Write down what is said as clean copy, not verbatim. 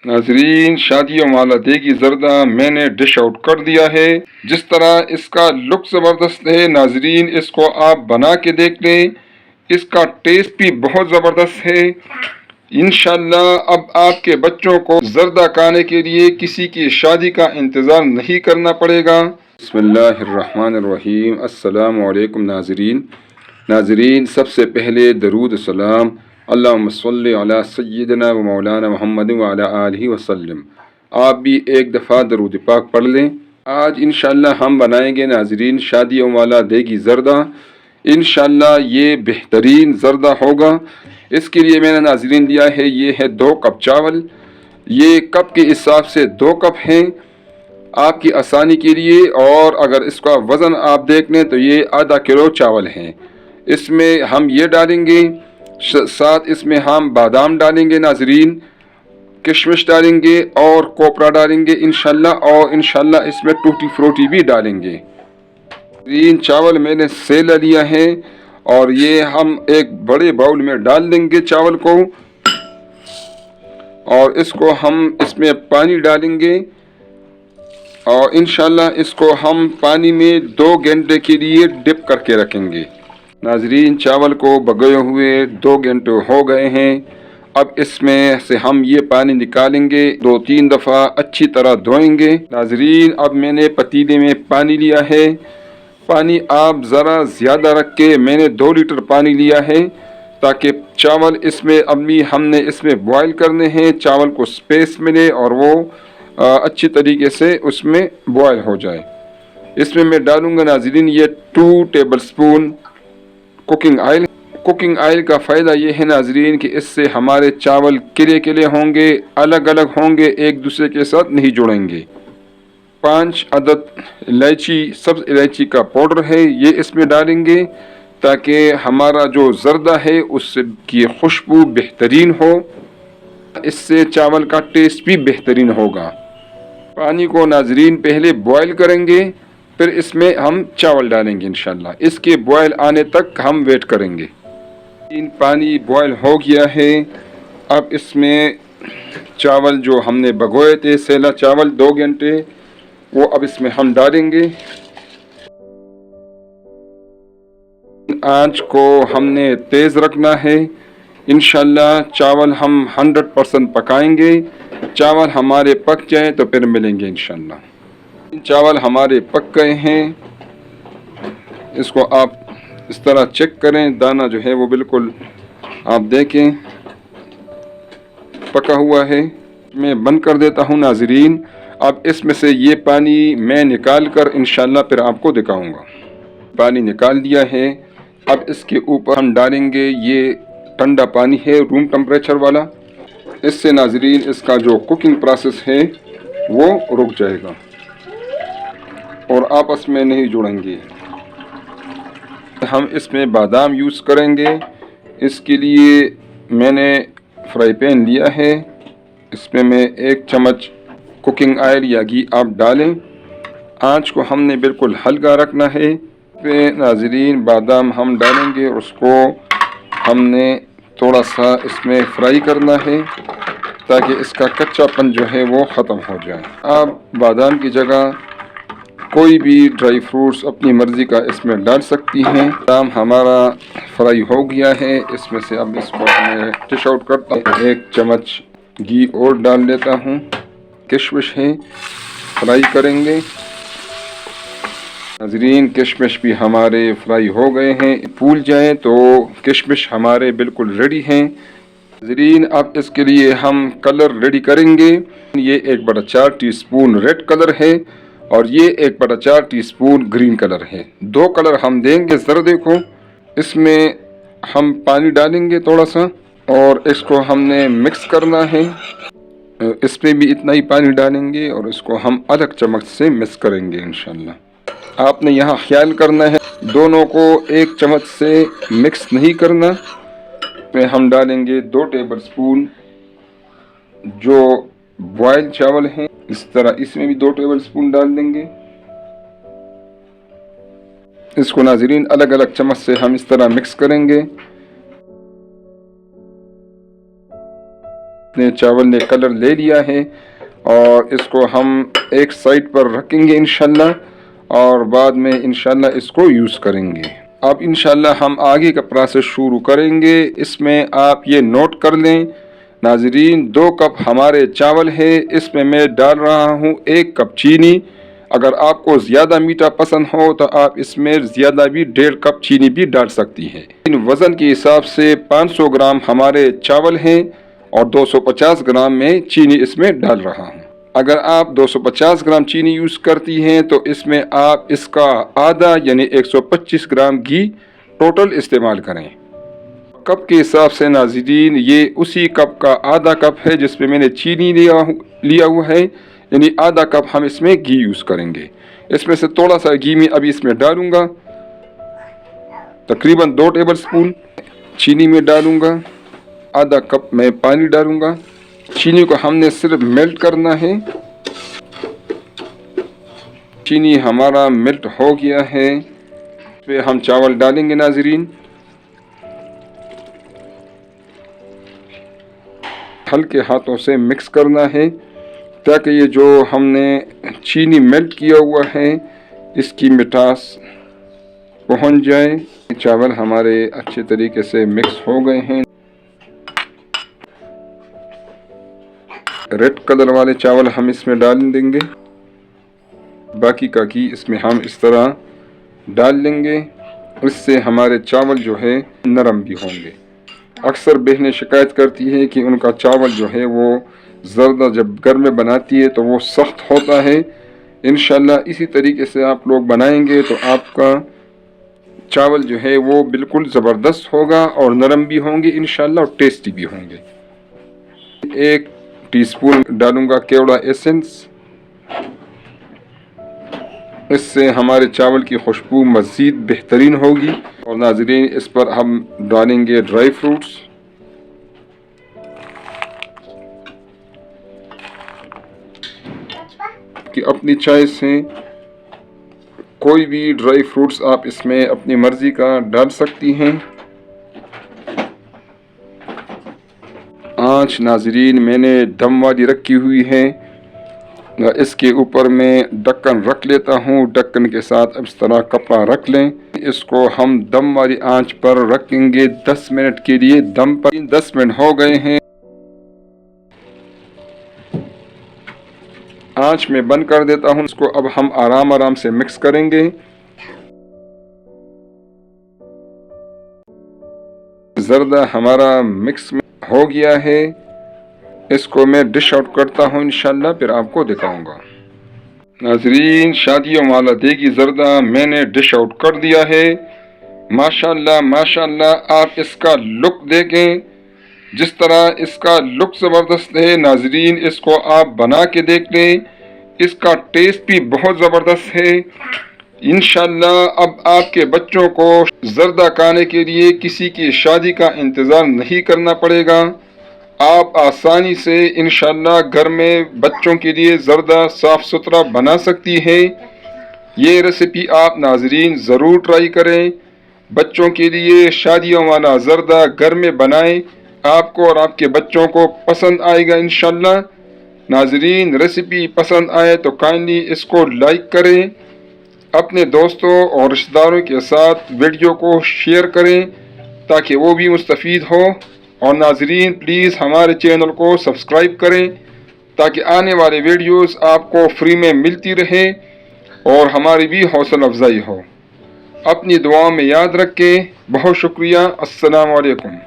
नाजरीन, शादियों वाला देगी जर्दा मैंने डिश आउट कर दिया है। जिस तरह इसका लुक ज़बरदस्त है नाजरीन, इसको आप बना के देख लें। इसका टेस्ट भी बहुत ज़बरदस्त है। इंशाल्लाह अब आपके बच्चों को जर्दा खाने के लिए किसी की शादी का इंतज़ार नहीं करना पड़ेगा। बिस्मिल्लाहिर्रहमानिर्रहीम। अस्सलामु अलैकुम नाजरीन। नाजरीन, सबसे पहले दरूद सलाम अल्लाहुम्मा सल्लि अला सय्यिदना व मौलाना मुहम्मद व अला आलिहि वसल्लम। आप भी एक दफ़ा दरूद पाक पढ़ लें। आज इंशाअल्लाह हम बनाएंगे नाजरीन शादियों वाला देगी ज़र्दा। इंशाअल्लाह ये बेहतरीन ज़र्दा होगा। इसके लिए मैंने नाजरीन लिया है, ये है 2 कप चावल। ये कप के हिसाब से 2 कप हैं आपकी आसानी के लिए। और अगर इसका वज़न आप देख लें तो ये आधा किलो चावल हैं। इसमें हम ये डालेंगे, साथ इसमें हम बादाम डालेंगे नाजरीन, किशमिश डालेंगे और कोपरा डालेंगे इंशाल्लाह। और इंशाल्लाह इसमें टूटी फ्रूटी भी डालेंगे। ग्रीन चावल मैंने सेला लिया है और ये हम एक बड़े बाउल में डाल देंगे चावल को। और इसको हम इसमें पानी डालेंगे और इंशाल्लाह इसको हम पानी में 2 घंटे के लिए डिप करके रखेंगे। नाजरीन, चावल को भगोए हुए 2 घंटे हो गए हैं। अब इसमें से हम ये पानी निकालेंगे, 2-3 दफ़ा अच्छी तरह धोएंगे। नाजरीन, अब मैंने पतीले में पानी लिया है। पानी आप ज़रा ज़्यादा रख के, मैंने 2 लीटर पानी लिया है ताकि चावल इसमें अभी हमने इसमें बॉयल करने हैं, चावल को स्पेस मिले और वो अच्छी तरीके से उसमें बॉयल हो जाए। इसमें मैं डालूँगा नाजरीन ये 2 table spoon cooking oil. Cooking oil का फ़ायदा ये है नाजरीन कि इससे हमारे चावल किले किले होंगे, अलग अलग होंगे, एक दूसरे के साथ नहीं जुड़ेंगे। 5 अदद इलायची, सब्ज़ इलायची का पाउडर है, ये इसमें डालेंगे ताकि हमारा जो ज़र्दा है उसकी खुशबू बेहतरीन हो, इससे चावल का टेस्ट भी बेहतरीन होगा। पानी को नाजरीन पहले बॉयल करेंगे, फिर इसमें हम चावल डालेंगे इंशाल्लाह। इसके बॉयल आने तक हम वेट करेंगे। पानी बॉयल हो गया है। अब इसमें चावल जो हमने भगोए थे, सेला चावल 2 घंटे, वो अब इसमें हम डालेंगे। आंच को हमने तेज़ रखना है। इंशाल्लाह चावल हम 100% पकाएंगे। चावल हमारे पक जाए तो फिर मिलेंगे इंशाल्लाह। चावल हमारे पक गए हैं। इसको आप इस तरह चेक करें, दाना जो है वो बिल्कुल आप देखें पका हुआ है। मैं बंद कर देता हूँ नाजरीन। अब इसमें से ये पानी मैं निकाल कर इंशाल्लाह फिर आपको दिखाऊंगा। पानी निकाल दिया है। अब इसके ऊपर हम डालेंगे, ये ठंडा पानी है रूम टेम्परेचर वाला। इससे नाजरीन इसका जो कुकिंग प्रोसेस है वो रुक जाएगा और आपस में नहीं जुड़ेंगे। हम इसमें बादाम यूज़ करेंगे। इसके लिए मैंने फ्राई पैन लिया है। इसमें मैं 1 चम्मच कुकिंग ऑयल या घी आप डालें। आंच को हमने बिल्कुल हल्का रखना है। पे नाजरीन बादाम हम डालेंगे, उसको हमने थोड़ा सा इसमें फ्राई करना है ताकि इसका कच्चापन जो है वो ख़त्म हो जाए। आप बादाम की जगह कोई भी ड्राई फ्रूट्स अपनी मर्ज़ी का इसमें डाल सकती हैं। बादाम हमारा फ्राई हो गया है। इसमें से अब इसको मैं डिश आउट करता हूँ। 1 चम्मच घी और डाल लेता हूँ। किशमिश है, फ्राई करेंगे। नाजरीन, किशमिश भी हमारे फ्राई हो गए हैं। फूल जाए तो किशमिश हमारे बिल्कुल रेडी हैं। नाजरीन, अब इसके लिए हम कलर रेडी करेंगे। ये 1/4 टीस्पून रेड कलर है और ये 1/4 टीस्पून ग्रीन कलर है। 2 कलर हम देंगे। ज़रा देखो, इसमें हम पानी डालेंगे थोड़ा सा और इसको हमने मिक्स करना है। इसमें भी इतना ही पानी डालेंगे और इसको हम अलग चम्मच से मिक्स करेंगे इंशाल्लाह। आपने यहाँ ख्याल करना है, दोनों को 1 चम्मच से मिक्स नहीं करना। में हम डालेंगे 2 टेबल स्पून जो बॉयल चावल हैं। इस तरह इसमें भी 2 टेबल स्पून डाल देंगे। इसको नाजरीन अलग अलग चम्मच से हम इस तरह मिक्स करेंगे। अपने चावल ने कलर ले लिया है और इसको हम एक साइड पर रखेंगे इंशाल्लाह, और बाद में इंशाल्लाह इसको यूज़ करेंगे। अब इंशाल्लाह हम आगे का प्रोसेस शुरू करेंगे। इसमें आप ये नोट कर लें नाजरीन, 2 कप हमारे चावल है, इसमें मैं डाल रहा हूँ 1 कप चीनी। अगर आपको ज़्यादा मीठा पसंद हो तो आप इसमें ज़्यादा भी 1.5 कप चीनी भी डाल सकती हैं। इन वज़न के हिसाब से 500 ग्राम हमारे चावल हैं और 250 ग्राम में चीनी इसमें डाल रहा हूँ। अगर आप 250 ग्राम चीनी यूज़ करती हैं तो इसमें आप इसका आधा यानी 125 ग्राम घी टोटल इस्तेमाल करें। कप के हिसाब से नाज़रीन ये उसी कप का आधा कप है जिसमें मैंने चीनी लिया हुआ है, यानी आधा कप हम इसमें घी यूज़ करेंगे। इसमें से थोड़ा सा घी मैं अभी इसमें डालूंगा, तकरीबन 2 टेबल स्पून चीनी में डालूंगा। आधा कप में पानी डालूंगा। चीनी को हमने सिर्फ मेल्ट करना है। चीनी हमारा मेल्ट हो गया है, फिर हम चावल डालेंगे नाज़रीन। हल्के हाथों से मिक्स करना है ताकि ये जो हमने चीनी मेल्ट किया हुआ है इसकी मिठास पहुंच जाए। चावल हमारे अच्छे तरीके से मिक्स हो गए हैं। रेड कलर वाले चावल हम इसमें डाल देंगे, बाकी का घी इसमें हम इस तरह डाल लेंगे। इससे हमारे चावल जो है नरम भी होंगे। अक्सर बहनें शिकायत करती है कि उनका चावल जो है वो ज़र्दा जब घर में बनाती है तो वो सख्त होता है। इंशाल्लाह इसी तरीके से आप लोग बनाएंगे तो आपका चावल जो है वो बिल्कुल ज़बरदस्त होगा और नरम भी होंगे इंशाल्लाह और टेस्टी भी होंगे। 1 टीस्पून डालूंगा केवड़ा एसेंस, इससे हमारे चावल की खुशबू मज़ीद बेहतरीन होगी। और नाज़रीन इस पर हम डालेंगे ड्राई फ्रूट्स। कि अपनी चॉइस है, कोई भी ड्राई फ्रूट्स आप इसमें अपनी मर्ज़ी का डाल सकती हैं। आँच नाज़रीन मैंने दम वाली रखी हुई है। इसके ऊपर मैं ढक्कन रख लेता हूँ। ढक्कन के साथ इस तरह कपड़ा रख लें। इसको हम दम वाली आंच पर रखेंगे 10 मिनट के लिए। दम पर 10 मिनट हो गए हैं। आंच में बंद कर देता हूँ। इसको अब हम आराम आराम से मिक्स करेंगे। ज़र्दा हमारा मिक्स हो गया है। इसको मैं डिश आउट करता हूँ इंशाल्लाह, फिर आपको दिखाऊंगा। नाज़रीन शादियों वाला देगी ज़र्दा मैंने डिश आउट कर दिया है। माशाल्लाह माशाल्लाह आप इसका लुक देखें, जिस तरह इसका लुक ज़बरदस्त है। नाज़रीन इसको आप बना के देख लें, इसका टेस्ट भी बहुत ज़बरदस्त है। इंशाल्लाह अब आपके बच्चों को ज़र्दा खाने के लिए किसी की शादी का इंतज़ार नहीं करना पड़ेगा। आप आसानी से इंशाल्लाह घर में बच्चों के लिए ज़र्दा साफ़ सुथरा बना सकती हैं। ये रेसिपी आप नाज़रीन ज़रूर ट्राई करें। बच्चों के लिए शादियों वाला ज़र्दा घर में बनाएं, आपको और आपके बच्चों को पसंद आएगा इंशाल्लाह। नाज़रीन रेसिपी पसंद आए तो काइंडली इसको लाइक करें, अपने दोस्तों और रिश्तेदारों के साथ वीडियो को शेयर करें ताकि वो भी मुस्तफ़ीद हो। और नाज़रीन प्लीज़ हमारे चैनल को सब्सक्राइब करें ताकि आने वाले वीडियोस आपको फ्री में मिलती रहे और हमारी भी हौसला अफजाई हो। अपनी दुआओं में याद रखें। बहुत शुक्रिया। अस्सलाम वालेकुम।